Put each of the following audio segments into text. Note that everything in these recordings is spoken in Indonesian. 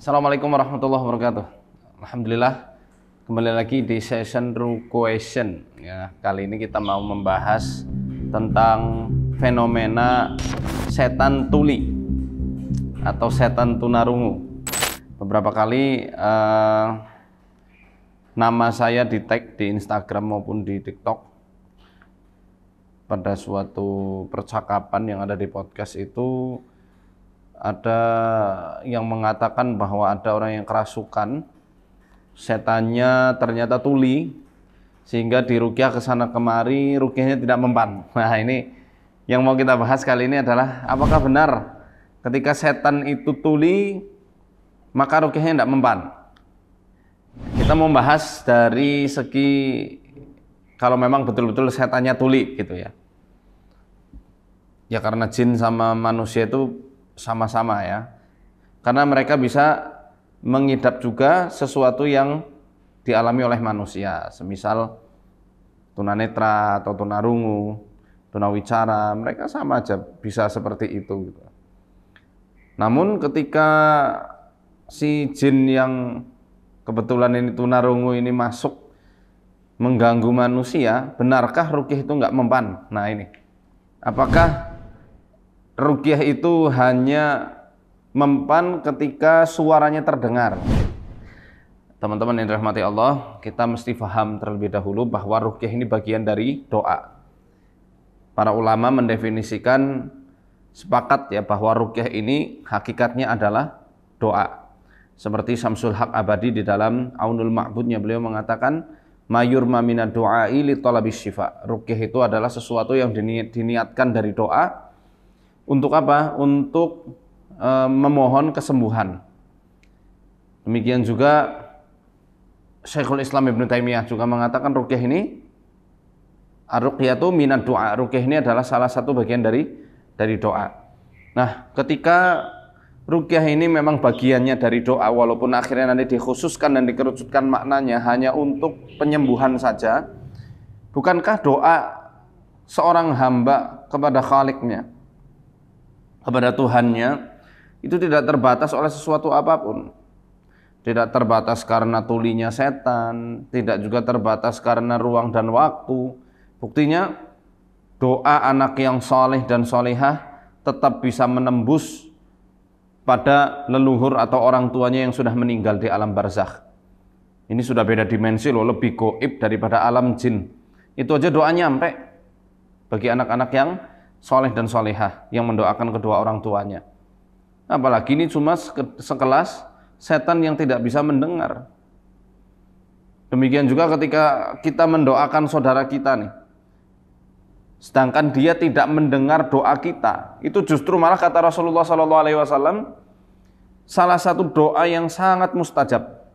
Assalamualaikum warahmatullahi wabarakatuh. Alhamdulillah, kembali lagi di session Question ya. Kali ini kita mau membahas tentang fenomena setan tuli atau setan tunarungu. Beberapa kali nama saya di tag di Instagram maupun di TikTok pada suatu percakapan yang ada di podcast itu. Ada yang mengatakan bahwa ada orang yang kerasukan, setannya ternyata tuli, sehingga diruqyah ke sana kemari, ruqyahnya tidak mempan. Nah, ini yang mau kita bahas kali ini adalah apakah benar ketika setan itu tuli maka ruqyahnya tidak mempan. Kita mau bahas dari segi kalau memang betul-betul setannya tuli gitu ya. Ya karena jin sama manusia itu sama-sama ya, karena mereka bisa mengidap juga sesuatu yang dialami oleh manusia, semisal tunanetra atau tunarungu, tunawicara, mereka sama aja bisa seperti itu gitu. Namun ketika si jin yang kebetulan ini tunarungu ini masuk mengganggu manusia, benarkah ruqyah itu nggak mempan? Nah ini, apakah ruqyah itu hanya mempan ketika suaranya terdengar? Teman-teman yang dirahmati Allah, kita mesti paham terlebih dahulu bahwa ruqyah ini bagian dari doa. Para ulama mendefinisikan sepakat ya bahwa ruqyah ini hakikatnya adalah doa. Seperti Syamsul Haq Abadi di dalam Aunul Ma'budnya, beliau mengatakan mayurma minad du'ai li talabis syifa. Ruqyah itu adalah sesuatu yang diniatkan dari doa. Untuk apa? Untuk memohon kesembuhan. Demikian juga Syekhul Islam Ibnu Taimiyah juga mengatakan ruqyah ini ar-ruqyatu minad du'a. Ruqyah ini adalah salah satu bagian dari doa. Nah, ketika ruqyah ini memang bagiannya dari doa, walaupun akhirnya nanti dikhususkan dan dikerucutkan maknanya hanya untuk penyembuhan saja, bukankah doa seorang hamba kepada Khaliqnya, kepada Tuhannya, itu tidak terbatas oleh sesuatu apapun. Tidak terbatas karena tulinya setan, tidak juga terbatas karena ruang dan waktu. Buktinya doa anak yang soleh dan solehah tetap bisa menembus pada leluhur atau orang tuanya yang sudah meninggal di alam barzakh. Ini sudah beda dimensi loh, lebih goib daripada alam jin. Itu aja doa nyampe bagi anak-anak yang soleh dan solehah yang mendoakan kedua orang tuanya. Apalagi ini cuma sekelas setan yang tidak bisa mendengar. Demikian juga ketika kita mendoakan saudara kita nih, sedangkan dia tidak mendengar doa kita, itu justru malah kata Rasulullah SAW, salah satu doa yang sangat mustajab.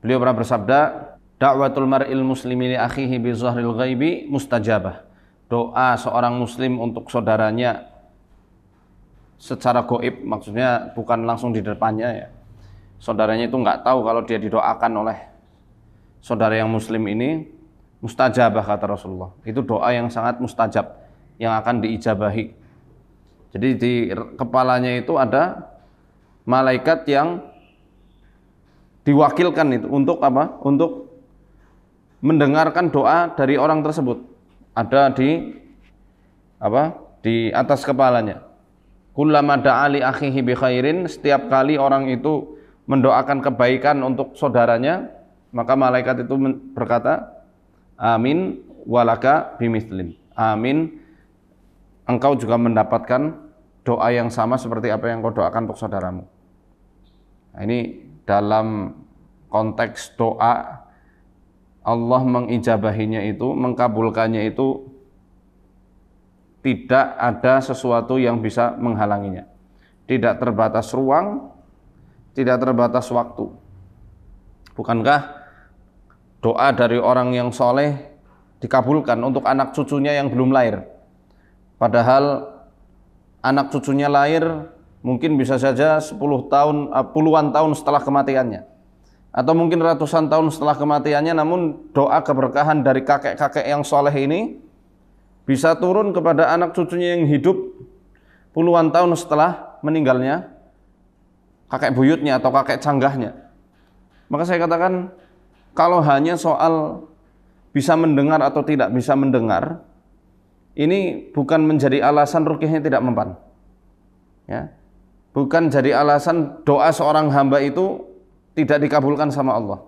Beliau pernah bersabda, da'watul mar'il muslimi li akhihi bi zahril ghaibi mustajabah. Doa seorang muslim untuk saudaranya secara gaib, maksudnya bukan langsung di depannya ya. Saudaranya itu nggak tahu kalau dia didoakan oleh saudara yang muslim ini, mustajabah kata Rasulullah. Itu doa yang sangat mustajab yang akan diijabahi. Jadi di kepalanya itu ada malaikat yang diwakilkan itu untuk apa? Untuk mendengarkan doa dari orang tersebut. Ada di apa? Di atas kepalanya. Kullama da'ali akhihi bi khairin, setiap kali orang itu mendoakan kebaikan untuk saudaranya, maka malaikat itu berkata, amin walaka bimithlin. Amin, engkau juga mendapatkan doa yang sama seperti apa yang kau doakan untuk saudaramu. Nah, ini dalam konteks doa, Allah mengijabahinya itu, mengkabulkannya itu tidak ada sesuatu yang bisa menghalanginya. Tidak terbatas ruang, tidak terbatas waktu. Bukankah doa dari orang yang soleh dikabulkan untuk anak cucunya yang belum lahir? Padahal anak cucunya lahir mungkin bisa saja 10 tahun, puluhan tahun setelah kematiannya. Atau mungkin ratusan tahun setelah kematiannya, namun doa keberkahan dari kakek-kakek yang soleh ini bisa turun kepada anak cucunya yang hidup puluhan tahun setelah meninggalnya kakek buyutnya atau kakek canggahnya. Maka saya katakan, kalau hanya soal bisa mendengar atau tidak bisa mendengar, ini bukan menjadi alasan ruqyahnya tidak mempan. Ya. Bukan jadi alasan doa seorang hamba itu tidak dikabulkan sama Allah.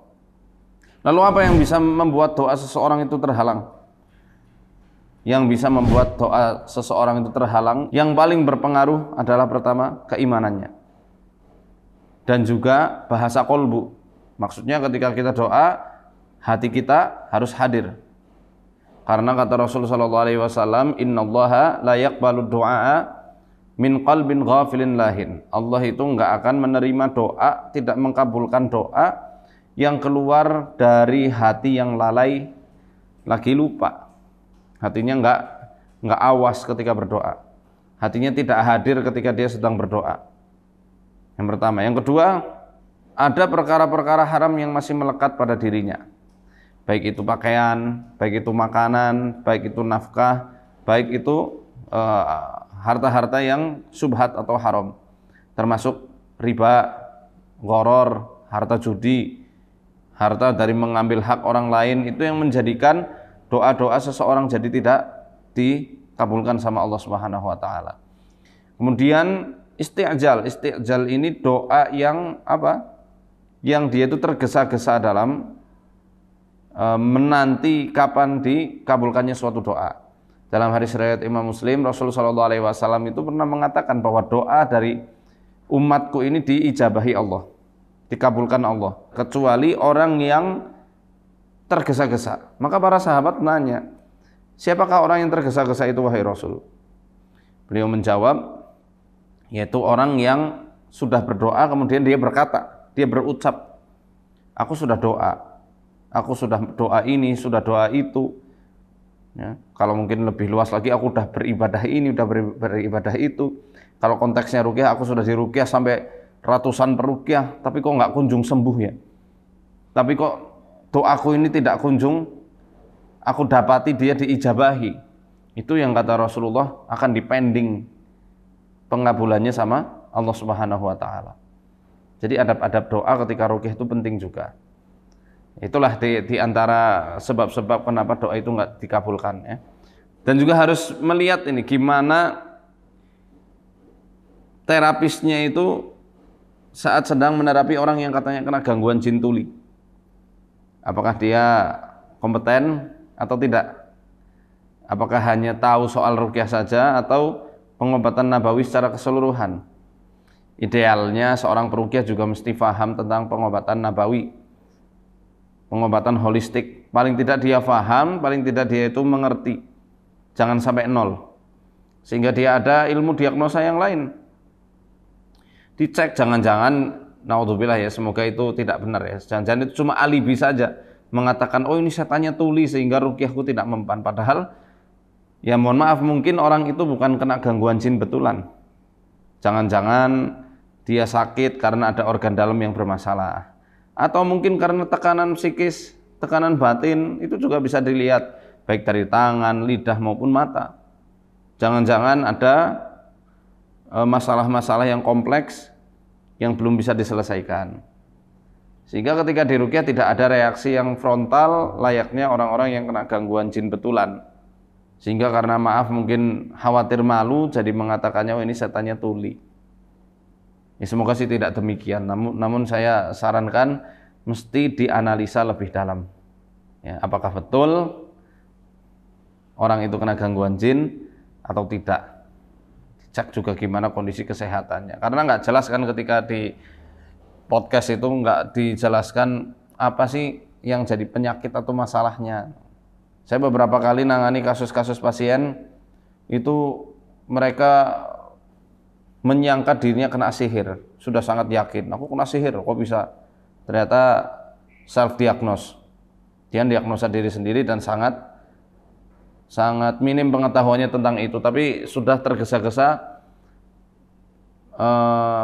Lalu apa yang bisa membuat doa seseorang itu terhalang? Yang bisa membuat doa seseorang itu terhalang, yang paling berpengaruh adalah pertama, keimanannya. Dan juga bahasa kolbu. Maksudnya ketika kita doa, hati kita harus hadir. Karena kata Rasulullah SAW, innallaha la yaqbalu du'a min qalbin ghafilin lahin. Allah itu enggak akan menerima doa, tidak mengkabulkan doa yang keluar dari hati yang lalai, lagi lupa. Hatinya enggak awas ketika berdoa. Hatinya tidak hadir ketika dia sedang berdoa. Yang pertama. Yang kedua, ada perkara-perkara haram yang masih melekat pada dirinya. Baik itu pakaian, baik itu makanan, baik itu nafkah, baik itu harta-harta yang subhat atau haram, termasuk riba, gharor, harta judi, harta dari mengambil hak orang lain, itu yang menjadikan doa-doa seseorang jadi tidak dikabulkan sama Allah Subhanahu wa taala. Kemudian isti'jal ini doa yang apa? Yang dia itu tergesa-gesa dalam menanti kapan dikabulkannya suatu doa. Dalam hadis riwayat Imam Muslim, Rasulullah SAW itu pernah mengatakan bahwa doa dari umatku ini diijabahi Allah, dikabulkan Allah, kecuali orang yang tergesa-gesa. Maka para sahabat nanya, siapakah orang yang tergesa-gesa itu wahai Rasul? Beliau menjawab, yaitu orang yang sudah berdoa kemudian dia berkata, dia berucap, aku sudah doa, aku sudah doa ini, sudah doa itu. Ya, kalau mungkin lebih luas lagi, aku udah beribadah ini, udah beribadah itu. Kalau konteksnya ruqyah, aku sudah diruqyah sampai ratusan peruqyah, tapi kok nggak kunjung sembuh ya. Tapi kok doaku ini tidak kunjung aku dapati dia diijabahi. Itu yang kata Rasulullah akan dipending pengabulannya sama Allah Subhanahu wa taala. Jadi adab-adab doa ketika ruqyah itu penting juga. Itulah di antara sebab-sebab kenapa doa itu nggak dikabulkan ya. Dan juga harus melihat ini gimana terapisnya itu saat sedang menerapi orang yang katanya kena gangguan jin tuli. Apakah dia kompeten atau tidak? Apakah hanya tahu soal ruqyah saja atau pengobatan nabawi secara keseluruhan? Idealnya seorang peruqyah juga mesti paham tentang pengobatan nabawi, pengobatan holistik. Paling tidak dia paham, paling tidak dia itu mengerti. Jangan sampai nol. Sehingga dia ada ilmu diagnosa yang lain. Dicek, jangan-jangan, naudzubillah ya, semoga itu tidak benar ya. Jangan-jangan itu cuma alibi saja. Mengatakan, oh ini setannya tuli sehingga ruqyahku tidak mempan. Padahal, ya mohon maaf, mungkin orang itu bukan kena gangguan jin betulan. Jangan-jangan dia sakit karena ada organ dalam yang bermasalah. Atau mungkin karena tekanan psikis, tekanan batin, itu juga bisa dilihat baik dari tangan, lidah maupun mata. Jangan-jangan ada masalah-masalah yang kompleks yang belum bisa diselesaikan. Sehingga ketika diruqyah tidak ada reaksi yang frontal layaknya orang-orang yang kena gangguan jin betulan. Sehingga karena maaf mungkin khawatir malu jadi mengatakannya oh ini setannya tuli. Ya, semoga sih tidak demikian. Namun saya sarankan mesti dianalisa lebih dalam. Ya, apakah betul orang itu kena gangguan jin atau tidak? Cek juga gimana kondisi kesehatannya. Karena nggak jelas kan ketika di podcast itu nggak dijelaskan apa sih yang jadi penyakit atau masalahnya. Saya beberapa kali nangani kasus-kasus pasien itu mereka menyangka dirinya kena sihir, sudah sangat yakin, aku kena sihir, kok bisa? Ternyata self diagnose, dia diagnosa diri sendiri dan sangat minim pengetahuannya tentang itu, tapi sudah tergesa-gesa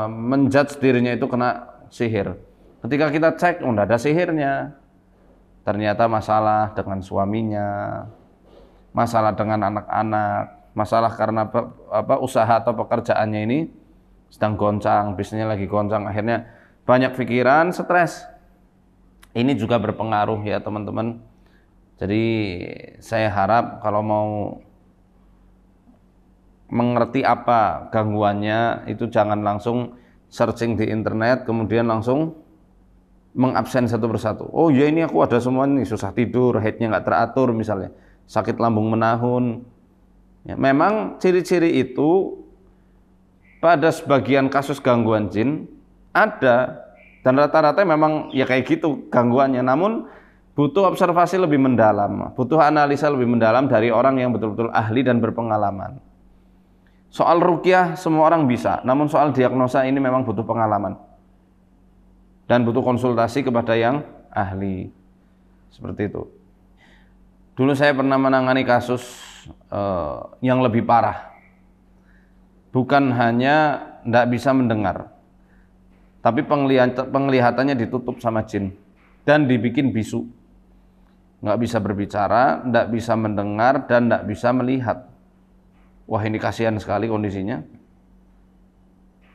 menjudge dirinya itu kena sihir. Ketika kita cek, oh tidak ada sihirnya, ternyata masalah dengan suaminya, masalah dengan anak-anak, masalah karena usaha atau pekerjaannya ini sedang goncang, bisnisnya lagi goncang, akhirnya banyak pikiran, stres. Ini juga berpengaruh ya teman-teman. Jadi saya harap kalau mau mengerti apa gangguannya itu jangan langsung searching di internet kemudian langsung mengabsen satu persatu. Oh ya ini aku ada semua nih, susah tidur, headnya nggak teratur misalnya, sakit lambung menahun. Ya, memang ciri-ciri itu pada sebagian kasus gangguan jin ada dan rata-rata memang ya kayak gitu gangguannya. Namun butuh observasi lebih mendalam, butuh analisa lebih mendalam dari orang yang betul-betul ahli dan berpengalaman. Soal ruqyah semua orang bisa, namun soal diagnosa ini memang butuh pengalaman dan butuh konsultasi kepada yang ahli. Seperti itu. Dulu saya pernah menangani kasus yang lebih parah. Bukan hanya tidak bisa mendengar, tapi penglihatannya ditutup sama jin dan dibikin bisu. Nggak bisa berbicara, tidak bisa mendengar, dan tidak bisa melihat. Wah ini kasihan sekali kondisinya.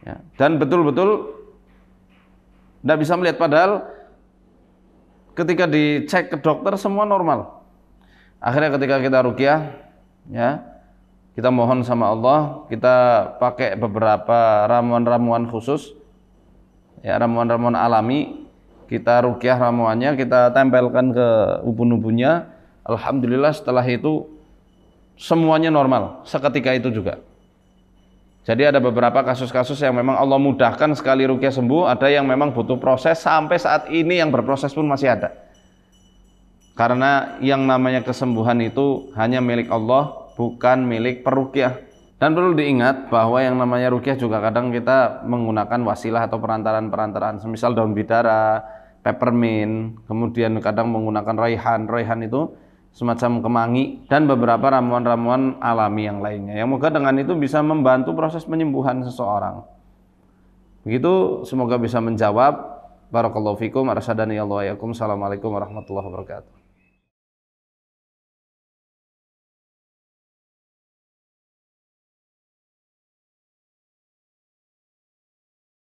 Ya, dan betul-betul tidak bisa melihat, padahal ketika dicek ke dokter semua normal. Akhirnya ketika kita ruqyah, ya kita mohon sama Allah, kita pakai beberapa ramuan-ramuan khusus, ya ramuan-ramuan alami, kita ruqyah ramuannya, kita tempelkan ke ubun-ubunnya. Alhamdulillah setelah itu semuanya normal, seketika itu juga. Jadi ada beberapa kasus-kasus yang memang Allah mudahkan sekali ruqyah sembuh, ada yang memang butuh proses, sampai saat ini yang berproses pun masih ada. Karena yang namanya kesembuhan itu hanya milik Allah, bukan milik peruqyah. Dan perlu diingat bahwa yang namanya ruqyah juga kadang kita menggunakan wasilah atau perantaraan-perantaraan, semisal daun bidara, peppermint, kemudian kadang menggunakan raihan. Raihan itu semacam kemangi dan beberapa ramuan-ramuan alami yang lainnya. Yang moga dengan itu bisa membantu proses penyembuhan seseorang. Begitu, semoga bisa menjawab. Barakallahu fikum, arsyadani Allah wa yakum. Assalamualaikum warahmatullahi wabarakatuh.